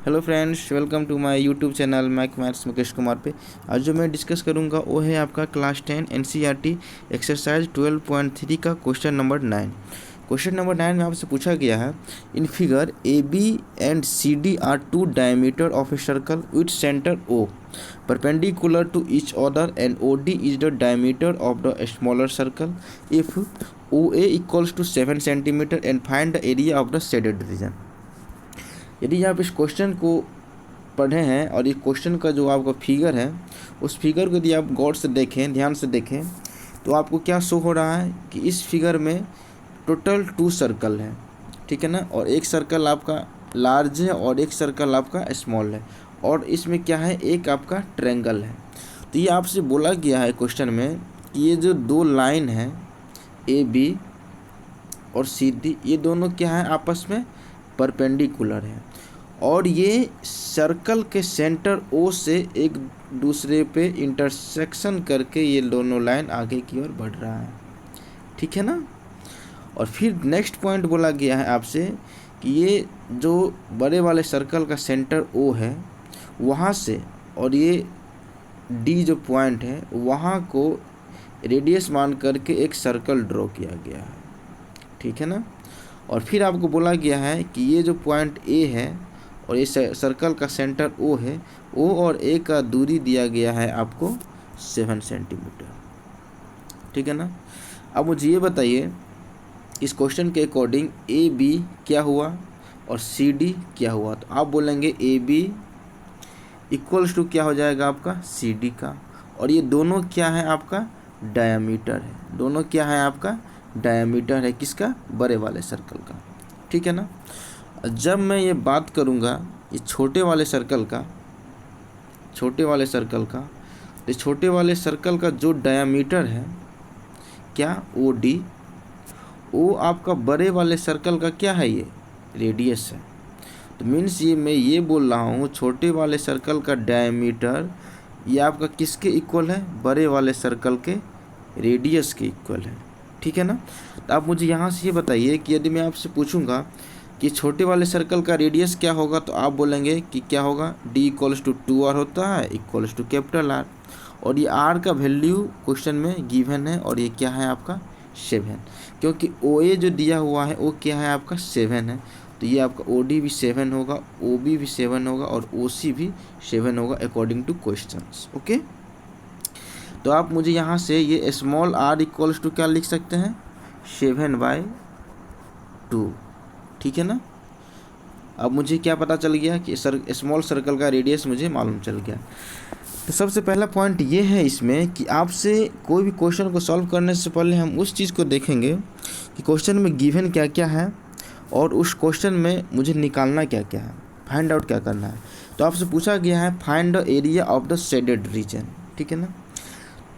Hello friends, welcome to my YouTube channel maths Mukesh Kumar पे। आज जो मैं डिस्कस करूंगा वो है आपका क्लास 10 एनसीईआरटी एक्सरसाइज 12.3 का क्वेश्चन नंबर 9। क्वेश्चन नंबर 9 में आपसे पूछा गया है, in figure A B and C D are two diameter of a circle with centre O perpendicular to each other and O D is the diameter of the smaller circle if O A equals to 7 centimetre and find the area of the shaded region. यदि आप इस question को पढ़े हैं और इस question का जो आपका फिगर है उस फिगर को यदि आप गौर से देखें, ध्यान से देखें, तो आपको क्या शो हो रहा है कि इस फिगर में टोटल 2 सर्कल है, ठीक है ना। और एक सर्कल आपका लार्ज है और एक सर्कल आपका स्मॉल है, और इसमें क्या है, एक आपका ट्रायंगल है। तो ये आपसे बोला गया है क्वेश्चन में कि ये जो 2 लाइन है ए बी और सी डी, ये दोनों क्या है, आपस में परपेंडिकुलर है और ये सर्कल के सेंटर ओ से एक दूसरे पे इंटरसेक्शन करके ये दोनों लाइन आगे की ओर बढ़ रहा है, ठीक है ना। और फिर नेक्स्ट पॉइंट बोला गया है आपसे कि ये जो बड़े वाले सर्कल का सेंटर ओ है वहाँ से और ये डी जो पॉइंट है वहाँ को रेडियस मान करके एक सर्कल ड्रॉ किया गया है, ठीक है ना। और फिर आपको बोला गया है कि ये जो पॉइंट ए है और ये सर्कल का सेंटर ओ है, ओ और ए का दूरी दिया गया है आपको 7 सेंटीमीटर, ठीक है ना। अब मुझे ये बताइए इस क्वेश्चन के अकॉर्डिंग ए बी क्या हुआ और सी डी क्या हुआ। तो आप बोलेंगे ए बी इक्वल्स टू क्या हो जाएगा आपका सी डी का, और ये दोनों क्या है, आपका डायमीटर है। दोनों क्या है, आपका डायमीटर है, किसका, बड़े वाले सर्कल का, ठीक है ना। जब मैं ये बात करूँगा ये छोटे वाले सर्कल का, तो छोटे वाले सर्कल का जो डायमीटर है क्या, ओ डी, वो आपका बड़े वाले सर्कल का क्या है, ये रेडियस है। तो मीन्स ये मैं ये बोल रहा हूँ छोटे वाले सर्कल का डायमीटर ये आपका किसके इक्वल है, बड़े वाले सर्कल के रेडियस के इक्वल है, ठीक है ना। तो आप मुझे यहाँ से ये बताइए कि यदि मैं आपसे पूछूंगा कि छोटे वाले सर्कल का रेडियस क्या होगा, तो आप बोलेंगे कि क्या होगा, डी इक्वल्स टू 2r होता है इक्वल्स टू कैपिटल आर, और ये आर का वैल्यू क्वेश्चन में गिवन है और ये क्या है आपका 7, क्योंकि ओ ए जो दिया हुआ है वो क्या है आपका 7 है। तो ये आपका ओ डी भी 7 होगा, ओ बी भी 7 होगा और ओ सी भी 7 होगा अकॉर्डिंग टू क्वेश्चंस, ओके। तो आप मुझे यहाँ से ये स्मॉल आर इक्वल्स टू क्या लिख सकते हैं, 7/2, ठीक है ना। अब मुझे क्या पता चल गया कि स्मॉल सर्कल का रेडियस मुझे मालूम चल गया। तो सबसे पहला पॉइंट ये है इसमें कि आपसे कोई भी क्वेश्चन को सॉल्व करने से पहले हम उस चीज़ को देखेंगे कि क्वेश्चन में गिवन क्या क्या है और उस क्वेश्चन में मुझे निकालना क्या क्या है, फाइंड आउट क्या करना है। तो आपसे पूछा गया है find the area of the shaded reason, ठीक है ना।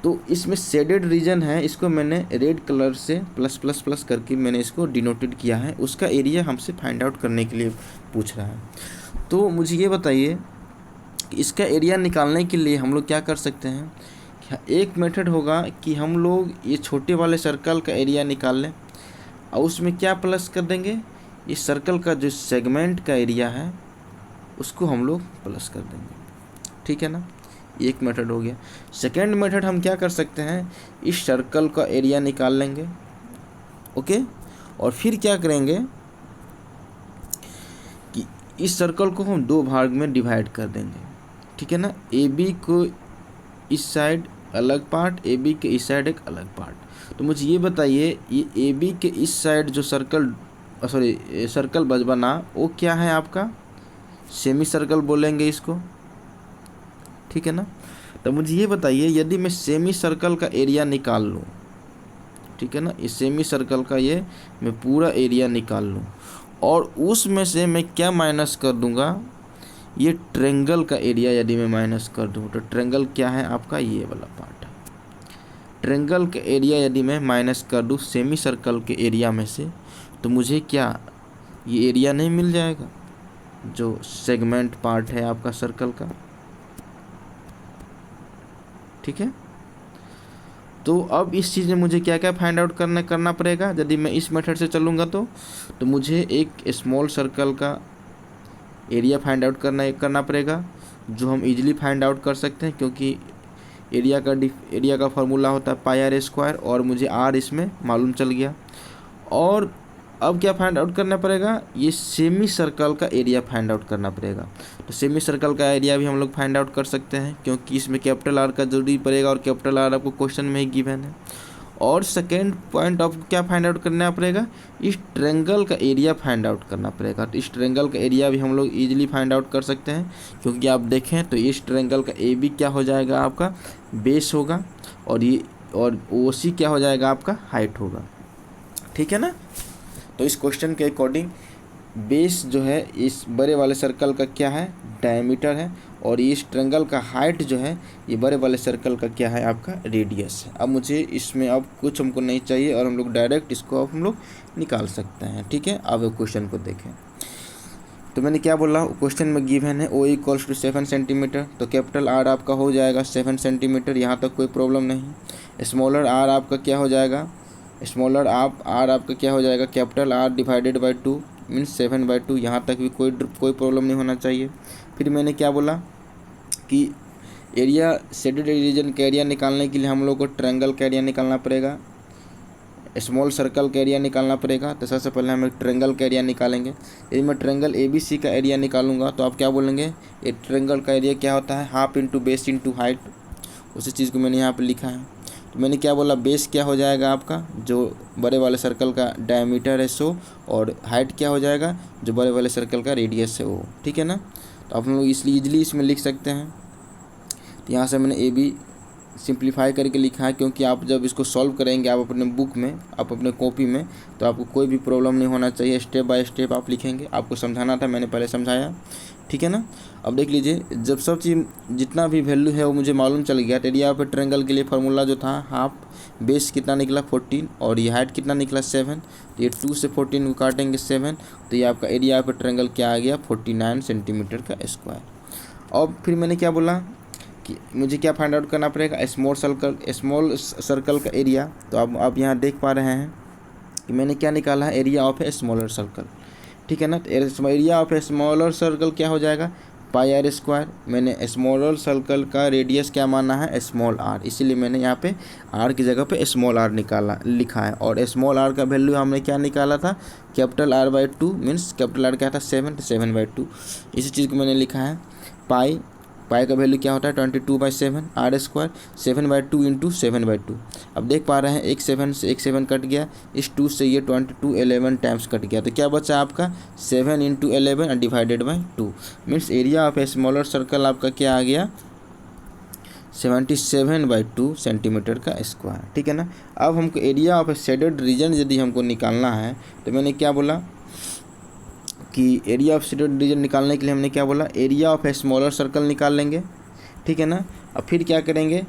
तो इसमें शेडेड रीजन है, इसको मैंने रेड कलर से प्लस प्लस प्लस करके मैंने इसको डिनोटेड किया है, उसका एरिया हमसे फाइंड आउट करने के लिए पूछ रहा है। तो मुझे ये बताइए कि इसका एरिया निकालने के लिए हम लोग क्या कर सकते हैं। एक मेथड होगा कि हम लोग ये छोटे वाले सर्कल का एरिया निकाल लें और उसमें क्या प्लस कर देंगे, इस सर्कल का जो सेगमेंट का एरिया है उसको हम लोग प्लस कर देंगे, ठीक है ना। एक मेथड हो गया। सेकेंड मेथड हम क्या कर सकते हैं, इस सर्कल का एरिया निकाल लेंगे, ओके, और फिर क्या करेंगे कि इस सर्कल को हम 2 भाग में डिवाइड कर देंगे, ठीक है ना। ए बी को इस साइड अलग पार्ट, ए बी के इस साइड एक अलग पार्ट। तो मुझे ये बताइए ये ए बी के इस साइड जो सर्कल बना वो क्या है आपका, सेमी सर्कल बोलेंगे इसको, ठीक है ना। तो मुझे ये बताइए यदि मैं सेमी सर्कल का एरिया निकाल लूँ, ठीक है ना, इस सेमी सर्कल का ये मैं पूरा एरिया निकाल लूँ और उसमें से मैं क्या माइनस कर दूँगा, ये ट्रायंगल का एरिया यदि मैं माइनस कर दूँ, तो ट्रायंगल क्या है आपका, ये वाला पार्ट है। ट्रायंगल का एरिया यदि मैं माइनस कर दूँ सेमी सर्कल के एरिया में से, तो मुझे क्या ये एरिया नहीं मिल जाएगा जो सेगमेंट पार्ट है आपका सर्कल का, ठीक है। तो अब इस चीज़ में मुझे क्या क्या फाइंड आउट करना पड़ेगा। यदि मैं इस मेथड से चलूँगा तो मुझे एक स्मॉल सर्कल का एरिया फाइंड आउट करना पड़ेगा, जो हम इजीली फाइंड आउट कर सकते हैं, क्योंकि एरिया का फार्मूला होता है पाई आर स्क्वायर, और मुझे आर इसमें मालूम चल गया। और अब क्या फाइंड आउट करना पड़ेगा, ये सेमी सर्कल का एरिया फाइंड आउट करना पड़ेगा। तो सेमी सर्कल का एरिया भी हम लोग फाइंड आउट कर सकते हैं, क्योंकि इसमें कैपिटल आर का जरूरी पड़ेगा, और कैपिटल आर आपको क्वेश्चन में ही गिवन है। और सेकेंड पॉइंट ऑफ क्या फाइंड आउट करना पड़ेगा, इस ट्रायंगल का एरिया फाइंड आउट करना पड़ेगा। तो इस ट्रायंगल का एरिया भी हम लोग ईजिली फाइंड आउट कर सकते हैं, क्योंकि आप देखें तो इस ट्रायंगल का ए बी क्या हो जाएगा, आपका बेस होगा, और ओ सी क्या हो जाएगा, आपका हाइट होगा। ठीक है ना। तो इस क्वेश्चन के अकॉर्डिंग बेस जो है इस बड़े वाले सर्कल का क्या है, डायमीटर है, और इस ट्रायंगल का हाइट जो है ये बड़े वाले सर्कल का क्या है, आपका रेडियस है। अब मुझे इसमें अब कुछ हमको नहीं चाहिए, और हम लोग डायरेक्ट इसको अब हम लोग निकाल सकते हैं। ठीक है। अब क्वेश्चन को देखें तो मैंने क्या बोला, क्वेश्चन में गिवन है ओ इक्वल्स टू 7 सेंटीमीटर, तो कैपिटल आर आपका हो जाएगा 7 सेंटीमीटर, यहाँ तक कोई प्रॉब्लम नहीं। स्मॉलर आर आपका क्या हो जाएगा, स्मॉलर आर आपका क्या हो जाएगा, capital R divided by 2 means 7/2, यहाँ तक भी कोई प्रॉब्लम नहीं होना चाहिए। फिर मैंने क्या बोला कि एरिया शेडेड रीजन का एरिया निकालने के लिए हम लोग को ट्रायंगल का एरिया निकालना पड़ेगा, स्मॉल सर्कल का एरिया निकालना पड़ेगा। तो सबसे पहले हम एक ट्रायंगल का एरिया निकालेंगे। यदि मैं ट्रायंगल ABC का एरिया निकालूंगा तो आप क्या बोलेंगे, ये ट्रायंगल का एरिया क्या होता है, half into base into height. उसी चीज़ को मैंने यहाँ पे लिखा है। तो मैंने क्या बोला, बेस क्या हो जाएगा आपका, जो बड़े वाले सर्कल का डायमीटर है 100, और हाइट क्या हो जाएगा, जो बड़े वाले सर्कल का रेडियस है वो। ठीक है ना। तो आप लोग इसलिए ईजिली इसमें लिख सकते हैं। तो यहाँ से मैंने AB सिंप्लीफाई करके लिखा है, क्योंकि आप जब इसको सॉल्व करेंगे आप अपने बुक में, आप अपने कॉपी में, तो आपको कोई भी प्रॉब्लम नहीं होना चाहिए। स्टेप बाय स्टेप आप लिखेंगे, आपको समझाना था, मैंने पहले समझाया। ठीक है ना। अब देख लीजिए, जब सब चीज़ जितना भी वैल्यू है वो मुझे मालूम चल गया। तो एरिया पे ट्रायंगल के लिए फार्मूला जो था हाफ, बेस कितना निकला 14, और ये हाइट कितना निकला 7। तो ये 2 से 14 को काटेंगे 7, तो ये आपका एरिया पे ट्रायंगल क्या आ गया, 49 सेंटीमीटर का स्क्वायर। और फिर मैंने क्या बोला कि मुझे क्या फाइंड आउट करना पड़ेगा, स्मॉल सर्कल का एरिया। तो अब आप यहाँ देख पा रहे हैं कि मैंने क्या निकाला है, area of a smaller circle. ठीक है ना। तो area of a smaller circle क्या हो जाएगा, पाई आर स्क्वायर। मैंने स्मॉलर सर्कल का रेडियस क्या माना है, स्मॉल आर, इसीलिए मैंने यहाँ पे आर की जगह पे स्मॉल आर लिखा है। और स्मॉल आर का वैल्यू हमने क्या निकाला था, capital R/2 means capital R क्या था 7, तो 7/2। इसी चीज़ को मैंने लिखा है। पाई का वैल्यू क्या होता है 22/7, R स्क्वायर 7/2 इंटू 7/2। अब देख पा रहे हैं एक 7 से एक 7 कट गया, इस 2 से ये 22 11 टाइम्स कट गया। तो क्या बचा आपका 7 into 11 divided by 2 means area of a smaller circle आपका क्या आ गया 77/2 सेंटीमीटर का स्क्वायर। ठीक है ना। अब हमको area of A shaded region यदि हमको निकालना है, तो मैंने क्या बोला कि एरिया ऑफ शेडेड रीजन निकालने के लिए हमने क्या बोला, area of a smaller circle निकाल लेंगे। ठीक है ना। अब फिर क्या करेंगे,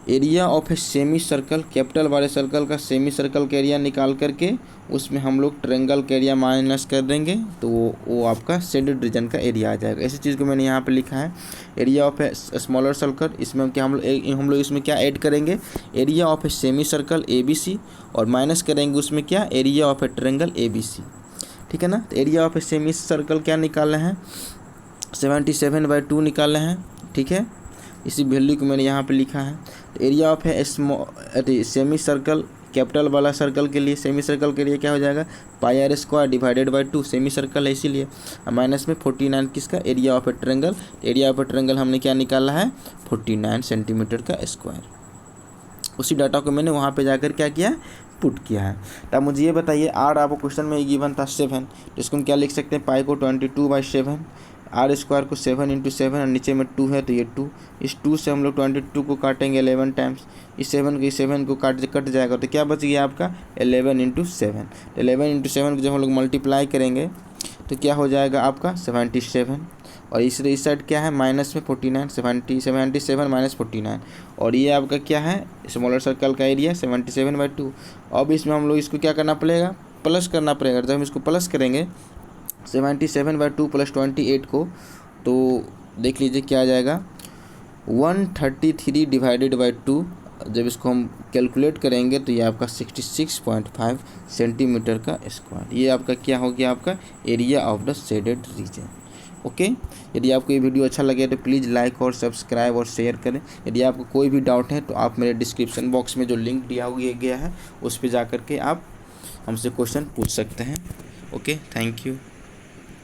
area of a semicircle, capital वाले सर्कल का सेमी सर्कल का एरिया निकाल करके उसमें हम लोग ट्रायंगल का एरिया माइनस कर देंगे, तो वो आपका शेडेड रीजन का एरिया आ जाएगा। इसी चीज़ को मैंने यहाँ पे लिखा है, area of a smaller circle. इसमें क्या हम लोग इसमें क्या ऐड करेंगे, area of a semi circle ABC, और माइनस करेंगे उसमें क्या, area of a triangle ABC। ठीक है ना। तो area of a semi circle क्या निकाले हैं, 77/2 निकाले हैं। ठीक है। इसी वैल्यू को मैंने यहाँ पे लिखा है। तो area of a semicircle, capital वाला सर्कल के लिए सेमी सर्कल के लिए क्या हो जाएगा, pi r square divided by 2, semicircle है इसीलिए, माइनस में 49 किसका, area of a triangle. Area of a triangle हमने क्या निकाला है 49 सेंटीमीटर का स्क्वायर। उसी डाटा को मैंने वहाँ पे जाकर क्या किया, पुट किया है। तो आप मुझे ये बताइए, आर आपको क्वेश्चन में गिवन था 7, तो इसको हम क्या लिख सकते हैं, पाई को 22/7, आर स्क्वायर को 7 इंटू 7, और नीचे में 2 है तो ये 2, इस 2 से हम लोग 22 को काटेंगे 11 टाइम्स, इस 7 को कट जाएगा, तो क्या बच गया आपका 11 इंटू 7। तो 11 इंटू 7 को जब हम लोग मल्टीप्लाई करेंगे तो क्या हो जाएगा आपका 77, और इस साइड क्या है माइनस में 49, 77 माइनस 49, और ये आपका क्या है स्मॉलर सर्कल का एरिया 77/2। अब इसमें हम लोग इसको क्या करना पड़ेगा, प्लस करना पड़ेगा। जब हम इसको प्लस करेंगे 77/2 प्लस 28 को, तो देख लीजिए क्या आ जाएगा 133 डिवाइडेड बाई 2। जब इसको हम कैलकुलेट करेंगे तो ये आपका 66.5 सेंटीमीटर का स्क्वायर, ये आपका क्या हो गया, आपका area of the shaded reason. Okay. यदि आपको ये वीडियो अच्छा लगे तो प्लीज़ लाइक और सब्सक्राइब और शेयर करें। यदि आपको कोई भी डाउट है तो आप मेरे डिस्क्रिप्शन बॉक्स में जो लिंक दिया गया है उस पर जा कर के आप हमसे क्वेश्चन पूछ सकते हैं। Okay, thank you.